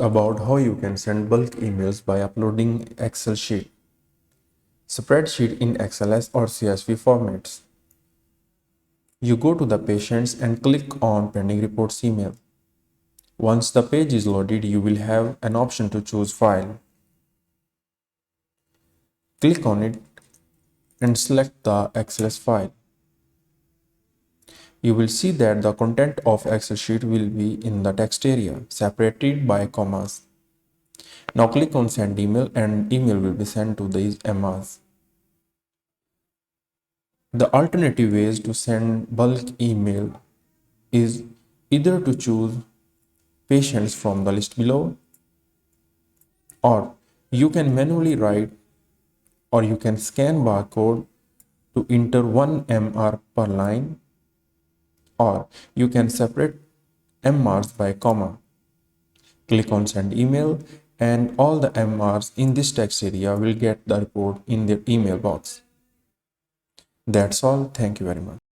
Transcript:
about how you can send bulk emails by uploading Excel sheet, spreadsheet in XLS or CSV formats. You go to the patients and click on pending reports email. Once the page is loaded, you will have an option to choose file. Click on it and select the XLS file. You will see that the content of Excel sheet will be in the text area, separated by commas. Now click on send email and email will be sent to these MRs. The alternative ways to send bulk email is either to choose patients from the list below, or you can manually write, or you can scan barcode to enter 1 MR per line, or you can separate MRs by comma. Click on send email and all the MRs in this text area will get the report in their email box. That's all. Thank you very much.